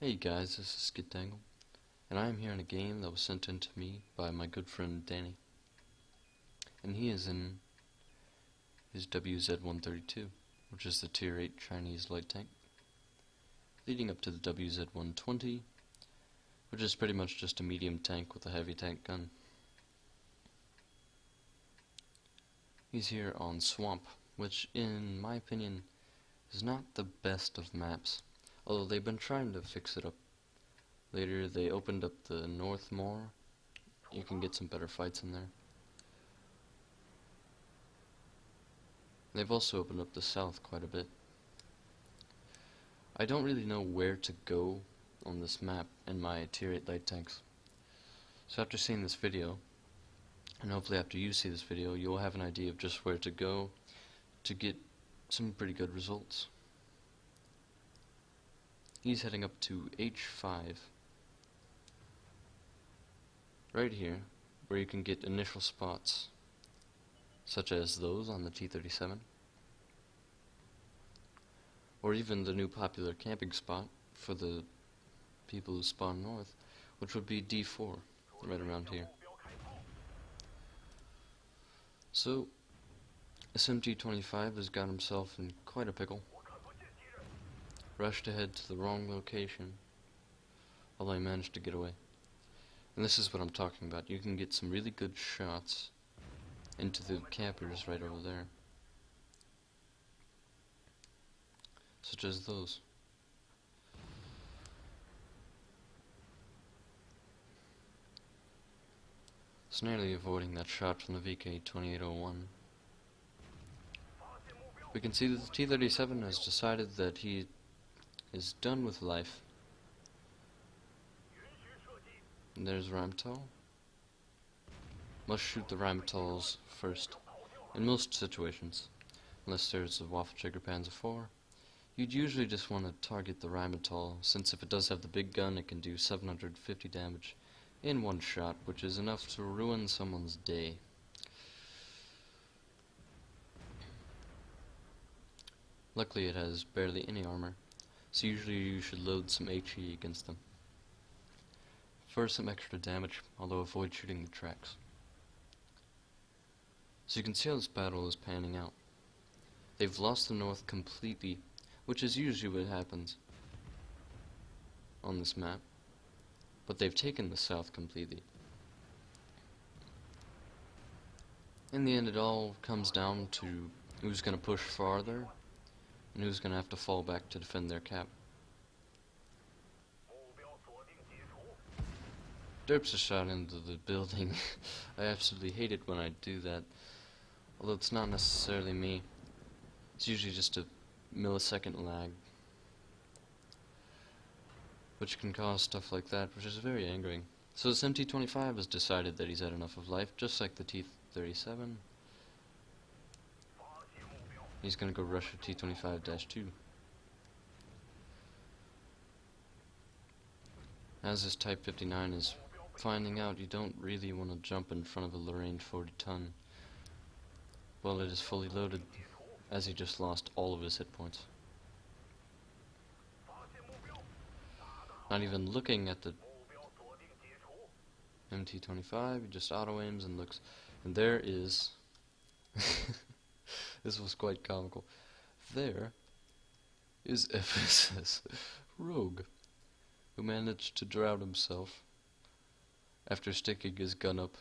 Hey guys, this is Skidtangle, and I am here in a game that was sent in to me by my good friend Danny. And he is in his Wz.132, which is the Tier 8 Chinese light tank, leading up to the Wz.120, which is pretty much just a medium tank with a heavy tank gun. He's here on Swamp, which in my opinion is not the best of maps, although they've been trying to fix it up. Later they opened up the north more. You can get some better fights in there. They've also opened up the south quite a bit. I don't really know where to go on this map in my Tier 8 light tanks. So after seeing this video, and hopefully after you see this video, you'll have an idea of just where to go to get some pretty good results. He's heading up to H5, right here, where you can get initial spots, such as those on the T-37, or even the new popular camping spot for the people who spawn north, which would be D4, right around here. So, SMG-25 has got himself in quite a pickle. Rushed ahead to the wrong location, although he managed to get away. And this is what I'm talking about. You can get some really good shots into the campers right over there, such as those. It's narrowly avoiding that shot from the VK-2801. We can see that the T-37 has decided that he is done with life. And there's Rheinmetall. Must shoot the Rheinmetalls first, in most situations, unless there's a Waffle Trigger Panzer IV. You'd usually just want to target the Rheinmetall, since if it does have the big gun, it can do 750 damage in one shot, which is enough to ruin someone's day. Luckily it has barely any armor, so usually you should load some HE against them for some extra damage, although avoid shooting the tracks. So you can see how this battle is panning out. They've lost the north completely, which is usually what happens on this map, but they've taken the south completely. In the end, it all comes down to who's going to push farther and who's going to have to fall back to defend their cap. Derps a shot into the building. I absolutely hate it when I do that, although it's not necessarily me. It's usually just a millisecond lag, which can cause stuff like that, which is very angering. So this MT-25 has decided that he's had enough of life, just like the T-37. He's gonna go rush a T-25-2. As this Type 59 is finding out, you don't really want to jump in front of a Lorraine 40-ton. Well, it is fully loaded, as he just lost all of his hit points. Not even looking at the MT-25, he just auto-aims and looks. And there is... this was quite comical. There is FSS Rogue, who managed to drown himself after sticking his gun up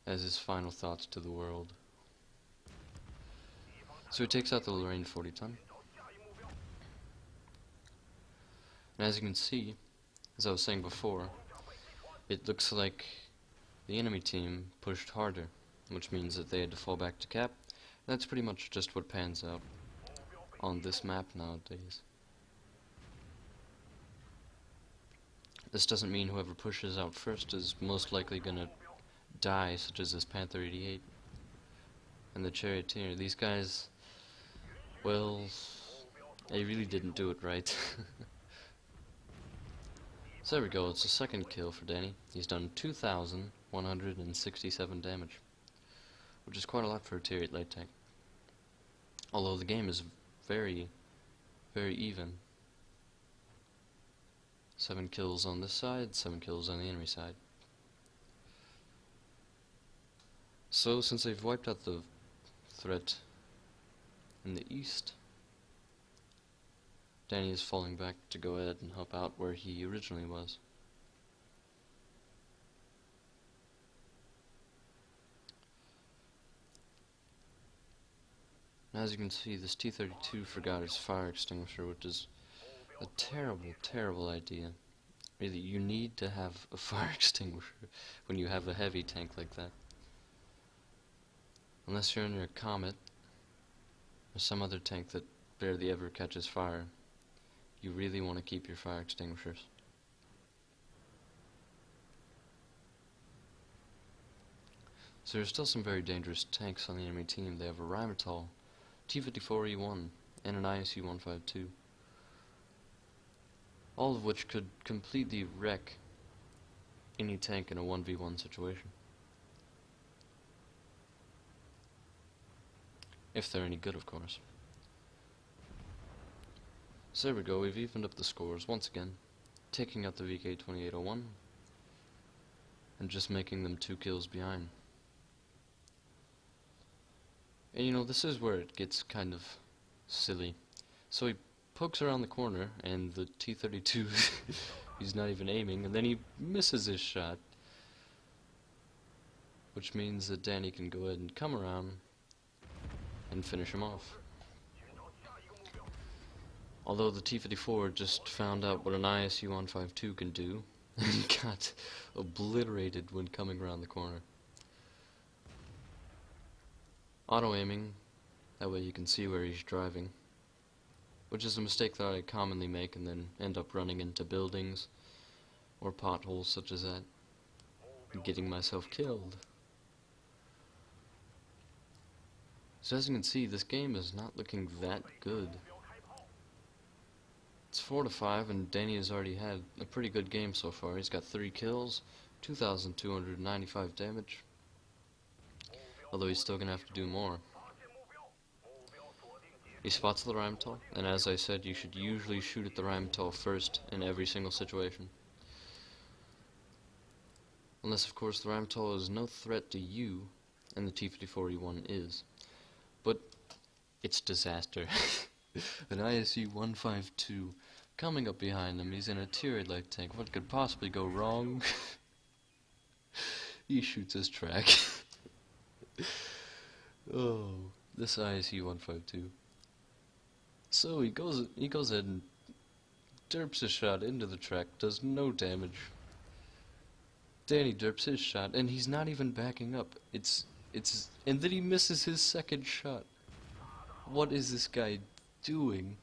as his final thoughts to the world. So he takes out the Lorraine 40-ton. And as you can see, as I was saying before, it looks like the enemy team pushed harder, which means that they had to fall back to cap. That's pretty much just what pans out on this map nowadays. This doesn't mean whoever pushes out first is most likely gonna die, such as this Panther 88 and the Charioteer. These guys, well, they really didn't do it right. So there we go, it's a second kill for Danny. He's done 2,167 damage. which is quite a lot for a tier 8 light tank. Although the game is very, very even. 7 kills on this side, 7 kills on the enemy side. So, since they've wiped out the threat in the east, Danny is falling back to go ahead and help out where he originally was. As you can see, this T-32 forgot his fire extinguisher, which is a terrible, terrible idea. Really, you need to have a fire extinguisher when you have a heavy tank like that. Unless you're in your Comet, or some other tank that barely ever catches fire, you really want to keep your fire extinguishers. So there's still some very dangerous tanks on the enemy team. They have a Rheinmetall, T-54E1, and an ISU-152. All of which could completely wreck any tank in a 1v1 situation. If they're any good, of course. So there we go, we've evened up the scores once again, taking out the VK-2801 and just making them 2 kills behind. And you know, this is where it gets kind of silly. So he pokes around the corner, and the T-32, he's not even aiming, and then he misses his shot. Which means that Danny can go ahead and come around and finish him off. Although the T-54 just found out what an ISU-152 can do, and got obliterated when coming around the corner. Auto-aiming, that way you can see where he's driving, which is a mistake that I commonly make and then end up running into buildings or potholes such as that, and getting myself killed. So as you can see, this game is not looking that good. It's 4-5, and Danny has already had a pretty good game so far. He's got 3 kills, 2,295 damage. Although he's still gonna have to do more. He spots the Rheinmetall, and as I said, you should usually shoot at the Rheinmetall first in every single situation. Unless, of course, the Rheinmetall is no threat to you, and the T-54E1 is. But it's disaster. An ISU-152 coming up behind him. He's in a tier 8 light tank. What could possibly go wrong? He shoots his track. Oh, this ISU-152. So he goes ahead and derps his shot into the track, does no damage. Danny derps his shot, and he's not even backing up. And then he misses his second shot. What is this guy doing?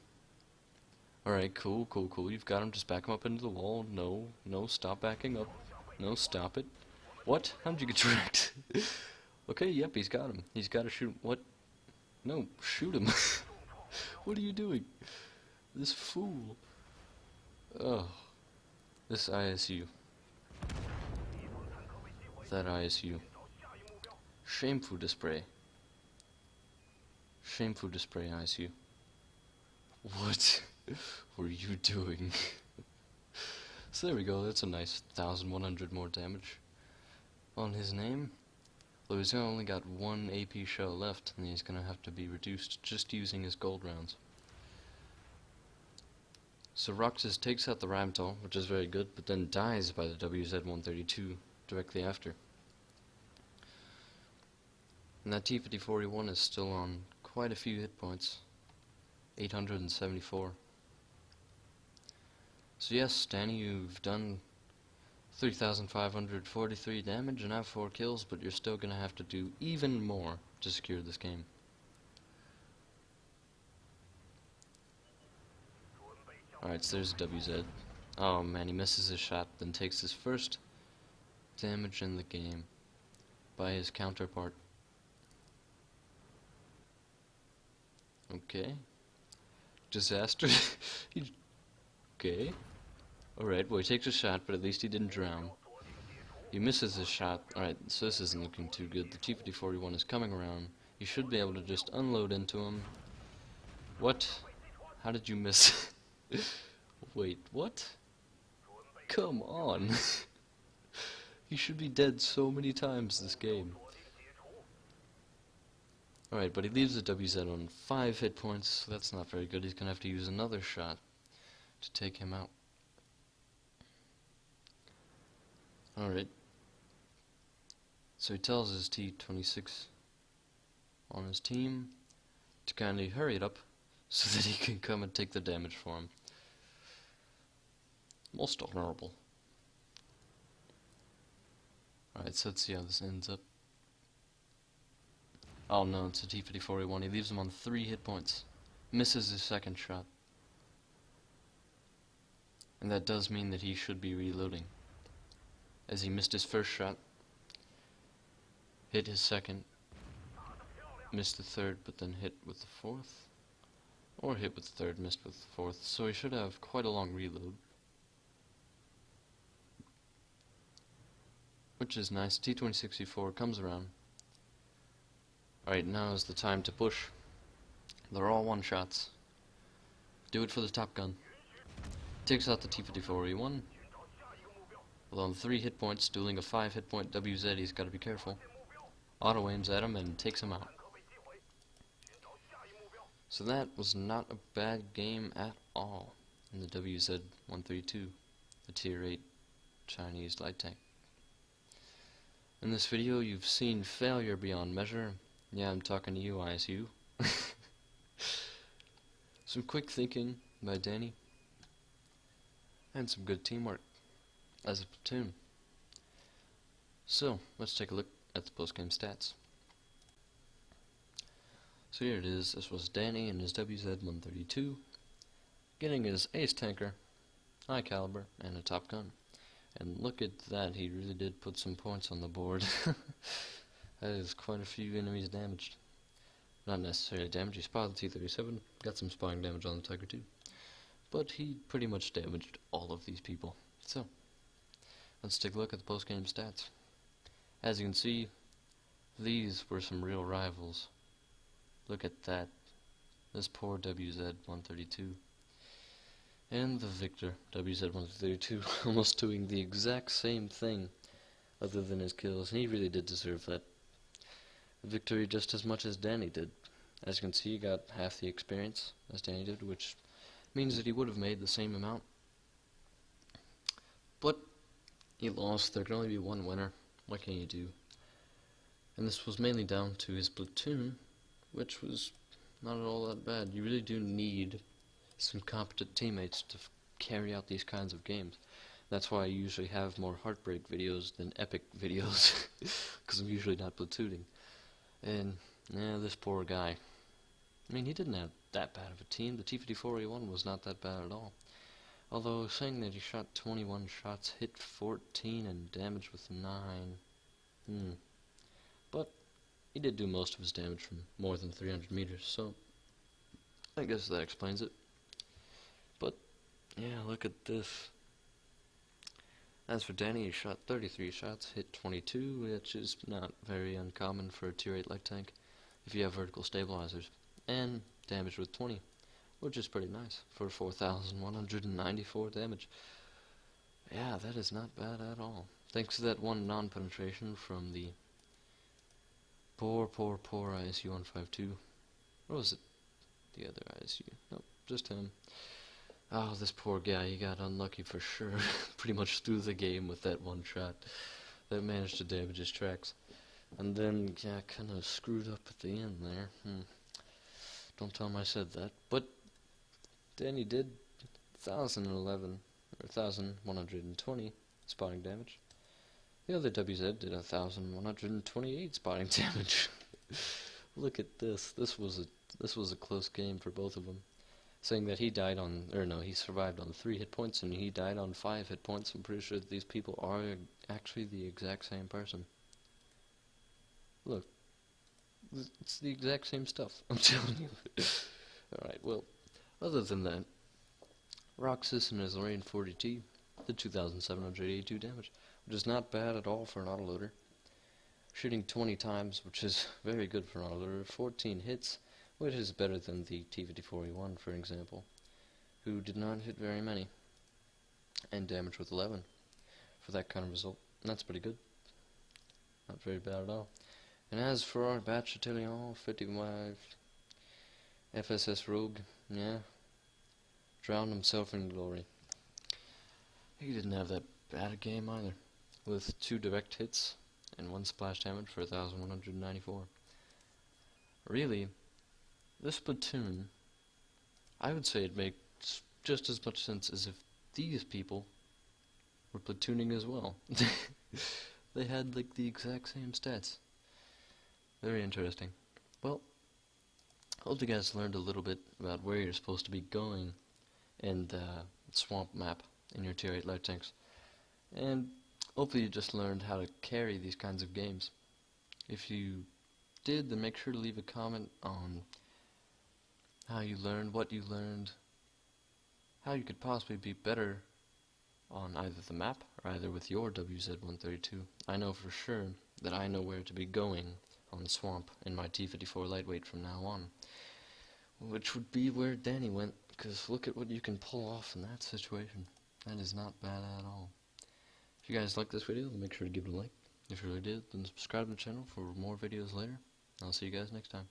Alright, cool. You've got him. Just back him up into the wall. No, stop backing up. No, stop it. What? How'd you get tracked? Okay, yep, he's got him. He's got to shoot. What? No, shoot him. What are you doing? This fool. Oh. This ISU. That ISU. Shameful display. Shameful display, ISU. What were you doing? So there we go, that's a nice 1,100 more damage on his name. Though he's only got 1 AP shell left, and he's gonna have to be reduced just using his gold rounds. So Roxas takes out the Rheinmetall, which is very good, but then dies by the Wz.132 directly after. And that T-54E1 is still on quite a few hit points. 874. So yes, Danny, you've done 3,543 damage and have 4 kills, but you're still gonna have to do even more to secure this game. Alright, so there's WZ. Oh man, he misses his shot, then takes his first damage in the game by his counterpart. Okay. Disaster. Okay. Alright, well he takes a shot, but at least he didn't drown. He misses his shot. Alright, so this isn't looking too good. The T-5041 is coming around. You should be able to just unload into him. What? How did you miss? Wait, what? Come on. He should be dead so many times this game. Alright, but he leaves the WZ on 5 hit points, so that's not very good. He's going to have to use another shot to take him out. Alright. So he tells his T-26 on his team to kindly hurry it up so that he can come and take the damage for him. Most honorable. Alright, so let's see how this ends up. Oh no, it's a T-5041. He leaves him on 3 hit points. Misses his second shot. And that does mean that he should be reloading, as he missed his first shot, hit his second, missed the third, but then hit with the fourth, or hit with the third, missed with the fourth, so he should have quite a long reload, which is nice. T-2064 comes around. Alright, now is the time to push. They're all one-shots. Do it for the Top Gun. Takes out the T-54E1. With on 3 hit points, dueling a 5 hit point WZ, he's got to be careful. Auto aims at him and takes him out. So that was not a bad game at all in the Wz.132, the Tier 8 Chinese light tank. In this video, you've seen failure beyond measure. Yeah, I'm talking to you, ISU. Some quick thinking by Danny, and some good teamwork as a platoon. So, let's take a look at the post-game stats. So here it is. This was Danny and his Wz.132, getting his ace tanker, high caliber, and a Top Gun. And look at that, he really did put some points on the board. That is quite a few enemies damaged. Not necessarily damaged. He spotted the T-37, got some spotting damage on the Tiger too. But he pretty much damaged all of these people. So, let's take a look at the post-game stats. As you can see, these were some real rivals. Look at that. This poor Wz.132. And the victor, Wz.132, almost doing the exact same thing, other than his kills. And he really did deserve that victory just as much as Danny did. As you can see, he got half the experience as Danny did, which means that he would have made the same amount. But he lost. There can only be one winner. What can you do? And this was mainly down to his platoon, which was not at all that bad. You really do need some competent teammates to carry out these kinds of games. That's why I usually have more heartbreak videos than epic videos, because I'm usually not platooning. And, yeah, this poor guy. I mean, he didn't have that bad of a team. The T-54A1 was not that bad at all. Although, saying that he shot 21 shots, hit 14, and damaged with 9. But he did do most of his damage from more than 300 meters, so I guess that explains it. But, yeah, look at this. As for Danny, he shot 33 shots, hit 22, which is not very uncommon for a Tier 8 light tank if you have vertical stabilizers, and damaged with 20, which is pretty nice for 4,194 damage. Yeah, that is not bad at all. Thanks to that one non-penetration from the poor ISU-152. Or was it the other ISU? Nope, just him. Oh, this poor guy, he got unlucky for sure. Pretty much through the game with that one shot that managed to damage his tracks. And then, yeah, kind of screwed up at the end there. Don't tell him I said that. But Danny did 1,011, or 1,120 spotting damage. The other WZ did 1,128 spotting damage. Look at this. This was a close game for both of them. Saying that he died on, or no, he survived on 3 hit points and he died on 5 hit points. I'm pretty sure that these people are actually the exact same person. Look, it's the exact same stuff, I'm telling you. Alright, well, other than that, Roxas and his Lorraine 40T did 2,782 damage, which is not bad at all for an autoloader. Shooting 20 times, which is very good for an autoloader. 14 hits, which is better than the T-54E1, for example, who did not hit very many, and damage with 11 for that kind of result. And that's pretty good. Not very bad at all. And as for our Bachatillon 55 FSS Rogue, yeah, drowned himself in glory. He didn't have that bad a game either, with 2 direct hits and 1 splash damage for 1,194. Really, this platoon, I would say it makes just as much sense as if these people were platooning as well. They had like the exact same stats. Very interesting. Well, hope you guys learned a little bit about where you're supposed to be going in the swamp map in your tier 8 light tanks. And hopefully you just learned how to carry these kinds of games. If you did, then make sure to leave a comment on how you learned, what you learned, how you could possibly be better on either the map or either with your Wz.132. I know for sure that I know where to be going on Swamp in my T-54 lightweight from now on, which would be where Danny went, because look at what you can pull off in that situation. That is not bad at all. If you guys liked this video, then make sure to give it a like. If you really did, then subscribe to the channel for more videos later. I'll see you guys next time.